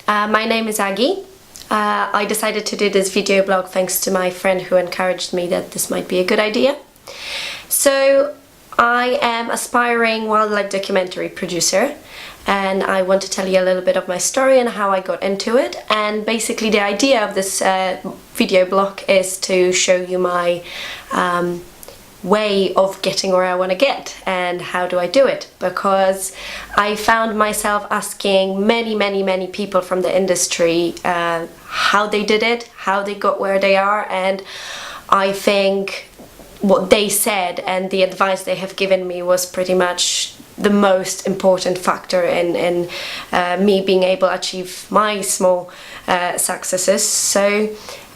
My name is Aggie. I decided to do this video blog thanks to my friend who encouraged me that this might be a good idea. So I am aspiring wildlife documentary producer, and I want to tell you a little bit of my story and how I got into it. And basically the idea of this video blog is to show you my way of getting where I want to get and how do I do it, because I found myself asking many people from the industry how they did it, how they got where they are, and I think what they said and the advice they have given me was pretty much the most important factor in me being able to achieve my small successes. So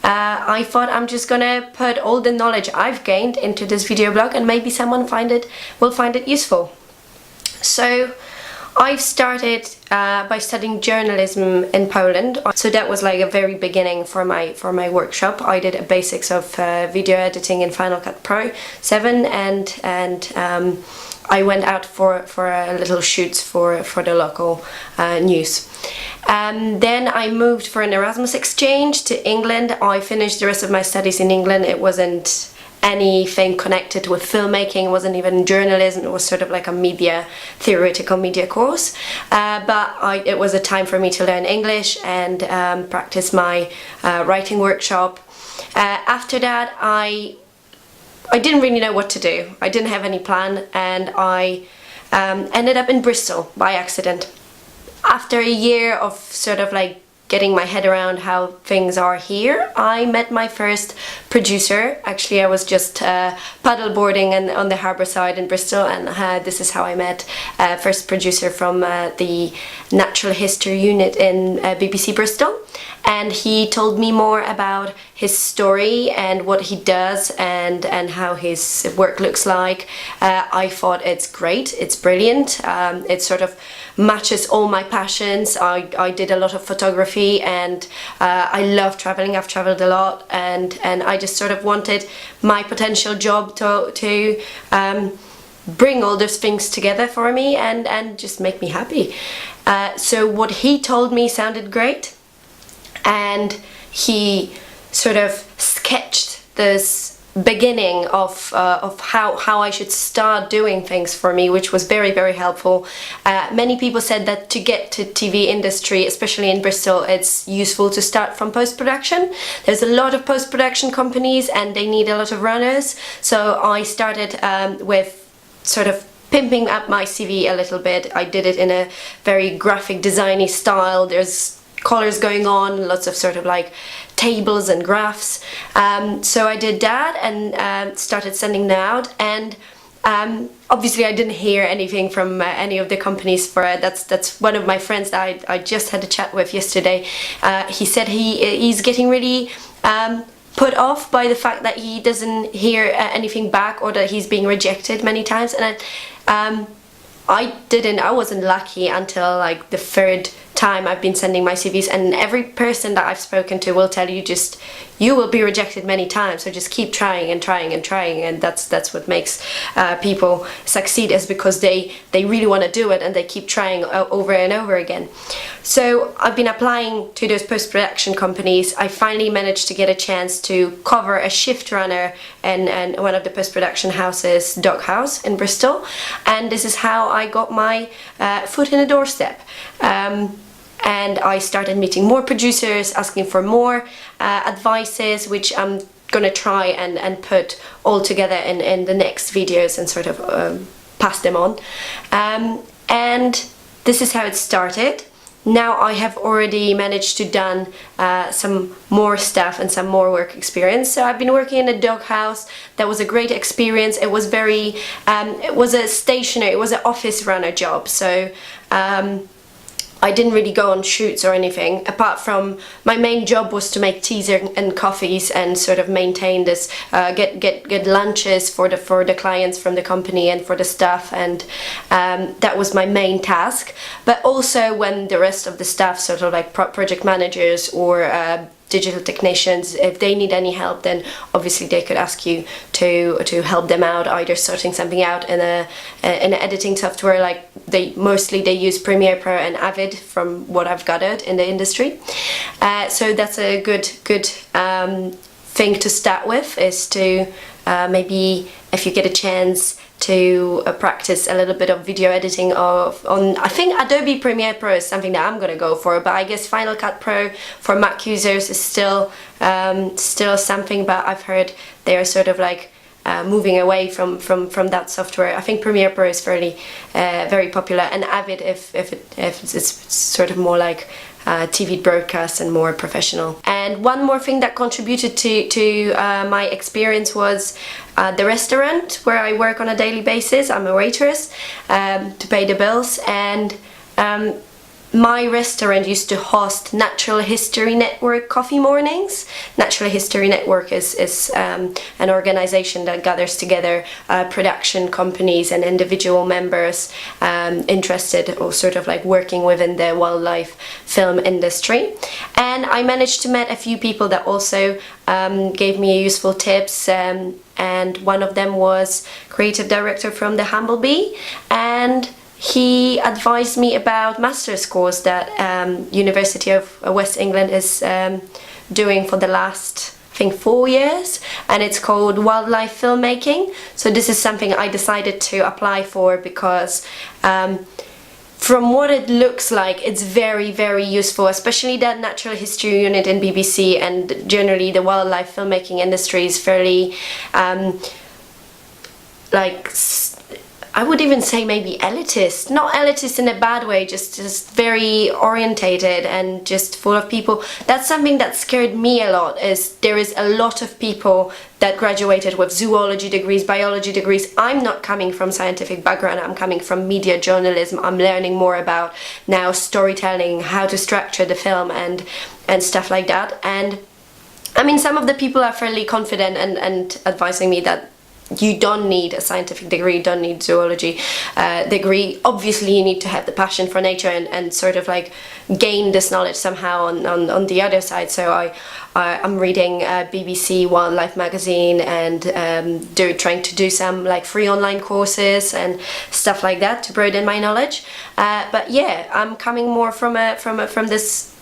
I thought I'm just gonna put all the knowledge I've gained into this video blog, and maybe someone will find it useful. So I've started by studying journalism in Poland. So that was like a very beginning for my workshop. I did a basics of video editing in Final Cut Pro 7, and I went out for a little shoots for the local news. Then I moved for an Erasmus exchange to England. I finished the rest of my studies in England. It wasn't anything connected with filmmaking, it wasn't even journalism, it was sort of like a theoretical media course. But it was a time for me to learn English and practice my writing workshop. After that I didn't really know what to do. I didn't have any plan, and I ended up in Bristol by accident. After a year of sort of like getting my head around how things are here, I met my first producer. Actually, I was just paddleboarding on the harbour side in Bristol, and this is how I met first producer from the Natural History Unit in BBC Bristol. And he told me more about his story and what he does and how his work looks like. I thought it's great, it's brilliant, it sort of matches all my passions. I did a lot of photography, and I love traveling. I've traveled a lot, and I just sort of wanted my potential job to bring all those things together for me and just make me happy. So what he told me sounded great, and he sort of sketched this beginning of how I should start doing things for me, which was very helpful. Many people said that to get to TV industry, especially in Bristol, it's useful to start from post-production. There's a lot of post-production companies and they need a lot of runners, so I started with sort of pimping up my CV a little bit. I did it in a very graphic designy style. There's colors going on, lots of sort of like tables and graphs. So I did that and started sending them out, and obviously I didn't hear anything from any of the companies for it. That's one of my friends that I just had a chat with yesterday. He said he's getting really put off by the fact that he doesn't hear anything back, or that he's being rejected many times, and I wasn't lucky until like the third time I've been sending my CVs, and every person that I've spoken to will tell you you will be rejected many times, so just keep trying and trying and trying, and that's what makes people succeed, is because they really want to do it and they keep trying over and over again. So I've been applying to those post-production companies. I finally managed to get a chance to cover a shift runner in one of the post-production houses, Dog House in Bristol, and this is how I got my foot in the doorstep. And I started meeting more producers, asking for more advices, which I'm gonna try and put all together in the next videos and sort of pass them on. And this is how it started. Now I have already managed to done some more stuff and some more work experience. So I've been working in a dog house. That was a great experience. It was it was a stationary, it was an office runner job. So I didn't really go on shoots or anything, apart from my main job was to make teas and coffees and sort of maintain this, get lunches for the clients from the company and for the staff, and that was my main task. But also when the rest of the staff, sort of like project managers or digital technicians. If they need any help, then obviously they could ask you to help them out, either sorting something out in an editing software. Like they use Premiere Pro and Avid, from what I've gathered in the industry. So that's a good thing to start with, is to maybe, if you get a chance, to practice a little bit of video editing on I think Adobe Premiere Pro is something that I'm gonna go for, but I guess Final Cut Pro for Mac users is still something, but I've heard they are sort of like moving away from that software. I think Premiere Pro is fairly very popular, and Avid if it's sort of more like TV broadcast and more professional. And one more thing that contributed to my experience was the restaurant where I work on a daily basis. I'm a waitress to pay the bills, and my restaurant used to host Natural History Network coffee mornings. Natural History Network is an organization that gathers together production companies and individual members interested or sort of like working within the wildlife film industry. And I managed to meet a few people that also gave me useful tips, and one of them was creative director from the Humblebee, and he advised me about master's course that University of West England is doing for the last, I think, 4 years, and it's called Wildlife Filmmaking. So this is something I decided to apply for because from what it looks like, it's very, very useful, especially that natural history unit in BBC, and generally the wildlife filmmaking industry is fairly I would even say maybe elitist. Not elitist in a bad way, just very orientated and just full of people. That's something that scared me a lot, is there is a lot of people that graduated with zoology degrees, biology degrees. I'm not coming from scientific background, I'm coming from media journalism. I'm learning more about now storytelling, how to structure the film and stuff like that. And I mean, some of the people are fairly confident and advising me that you don't need a scientific degree, you don't need zoology degree. Obviously you need to have the passion for nature and sort of like gain this knowledge somehow on the other side. So I'm reading BBC Wildlife magazine and trying to do some like free online courses and stuff like that to broaden my knowledge. But yeah, I'm coming more from this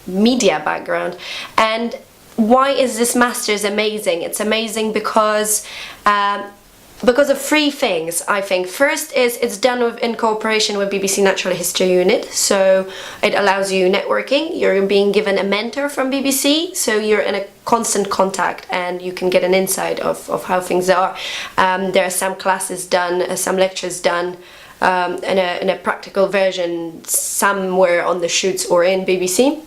media background. And why is this master's amazing? It's amazing because of three things, I think. First is it's done in cooperation with BBC Natural History Unit, so it allows you networking. You're being given a mentor from BBC, so you're in a constant contact and you can get an insight of how things are. There are some classes done, some lectures done in a practical version somewhere on the shoots or in BBC.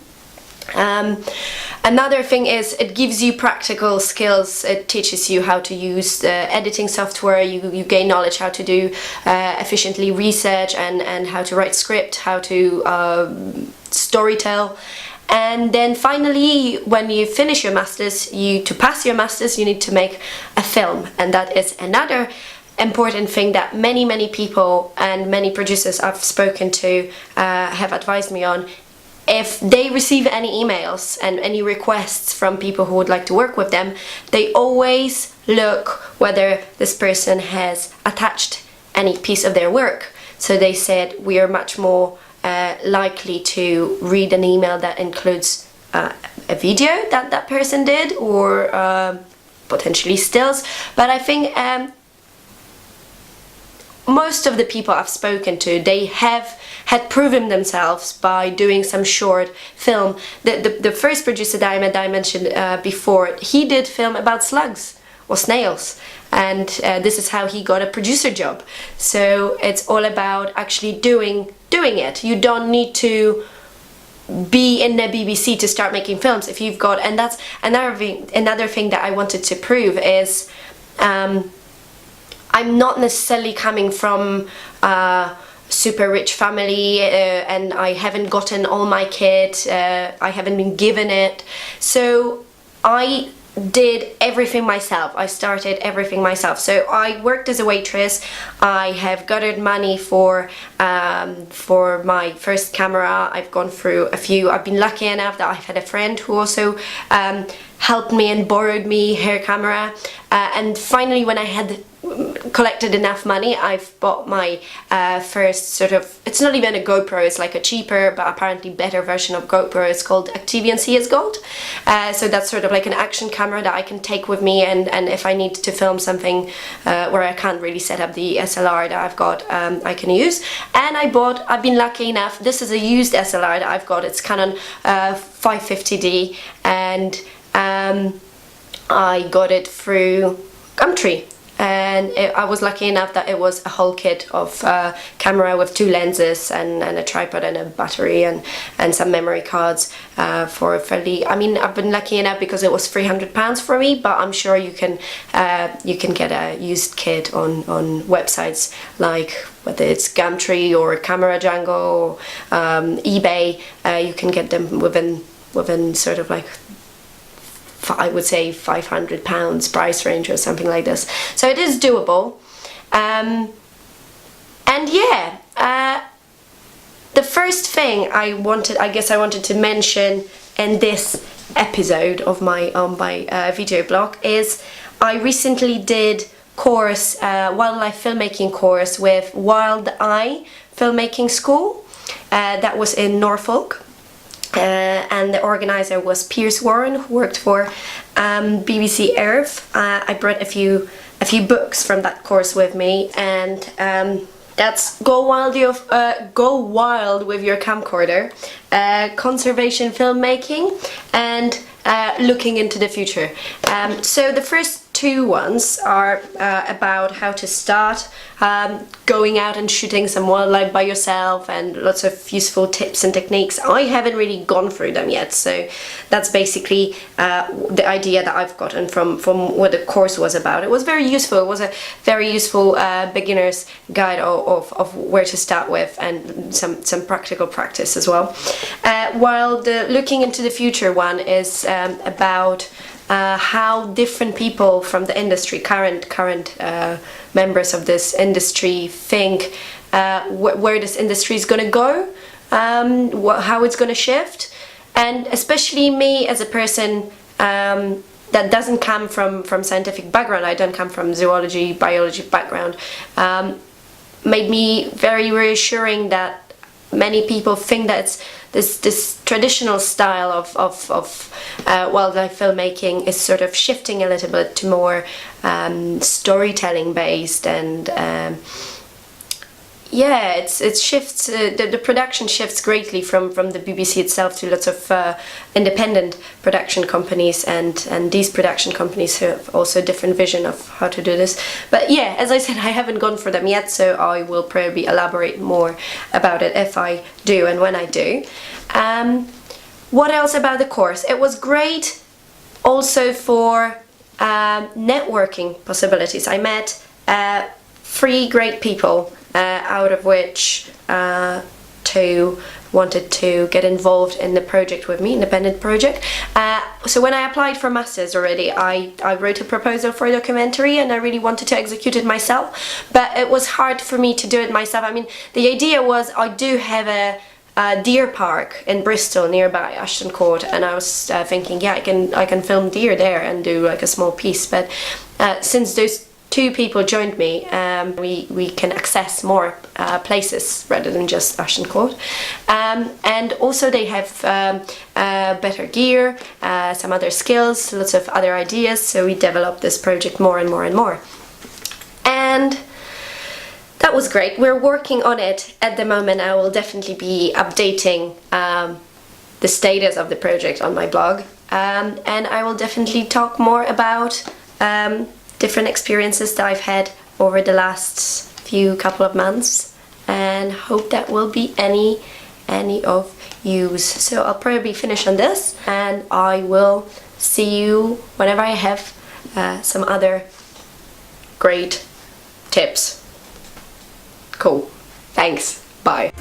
Another thing is it gives you practical skills. It teaches you how to use the editing software. You gain knowledge how to do efficiently research and how to write script, how to storytell. And then finally, when you finish your masters, to pass your masters, you need to make a film, and that is another important thing that many people and many producers I've spoken to have advised me on. If they receive any emails and any requests from people who would like to work with them, they always look whether this person has attached any piece of their work. So they said we are much more likely to read an email that includes a video that person did, or potentially stills. But I think most of the people I've spoken to, they had proven themselves by doing some short film. The first producer that I mentioned before, he did film about slugs or snails, and this is how he got a producer job. So it's all about actually doing it. You don't need to be in the BBC to start making films if you've got, and that's another thing that I wanted to prove is I'm not necessarily coming from a super rich family and I haven't gotten all my kit, I haven't been given it. So I did everything myself. I started everything myself. So I worked as a waitress. I have gathered money for my first camera. I've gone through a few. I've been lucky enough that I've had a friend who also helped me and borrowed me her camera. And finally, when I had collected enough money, I've bought my first sort of, it's not even a GoPro, it's like a cheaper but apparently better version of GoPro. It's called Activian CS Gold. So that's sort of like an action camera that I can take with me, and if I need to film something where I can't really set up the SLR that I've got, I can use. And I've been lucky enough, this is a used SLR that I've got. It's Canon 550D, and I got it through Gumtree. And I was lucky enough that it was a whole kit of camera with 2 lenses and a tripod and a battery and some memory cards for a fairly, I mean, I've been lucky enough because it was £300 for me, but I'm sure you can get a used kit on websites like whether it's Gumtree or Camera Jungle or eBay. You can get them within sort of like, I would say £500 price range or something like this. So it is doable. And yeah, the first thing I wanted to mention in this episode of my video blog is I recently did wildlife filmmaking course with Wild Eye Filmmaking School. That was in Norfolk. And the organizer was Piers Warren, who worked for BBC Earth. I brought a few books from that course with me, and that's Go Wild with Your Camcorder, Conservation Filmmaking, and Looking into the Future. So the first 2 ones are about how to start going out and shooting some wildlife by yourself, and lots of useful tips and techniques. I haven't really gone through them yet, so that's basically the idea that I've gotten from what the course was about. It was very useful. It was a very useful beginner's guide of where to start with, and some practical practice as well. While the Looking into the Future one is about how different people from the industry, current members of this industry, think where this industry is going to go, how it's going to shift, and especially me as a person that doesn't come from scientific background. I don't come from zoology, biology background. Made me very reassuring that many people think that it's this traditional style of wildlife filmmaking is sort of shifting a little bit to more storytelling based, and yeah, it shifts. The production shifts greatly from the BBC itself to lots of independent production companies, and these production companies have also a different vision of how to do this. But yeah, as I said, I haven't gone for them yet, so I will probably elaborate more about it if I do and when I do. What else about the course? It was great also for networking possibilities. I met 3 great people, out of which 2 wanted to get involved in the project with me, independent project. So when I applied for masters already, I wrote a proposal for a documentary, and I really wanted to execute it myself, but it was hard for me to do it myself. I mean, the idea was I do have a deer park in Bristol nearby Ashton Court, and I was thinking, yeah, I can film deer there and do like a small piece. But since those 2 people joined me, we can access more places rather than just Ashton Court, and also they have better gear, some other skills, lots of other ideas, so we developed this project more and more and more, and that was great. We're working on it at the moment. I will definitely be updating the status of the project on my blog, and I will definitely talk more about different experiences that I've had over the last couple of months, and hope that will be any of use. So I'll probably finish on this, and I will see you whenever I have some other great tips. Cool. Thanks. Bye.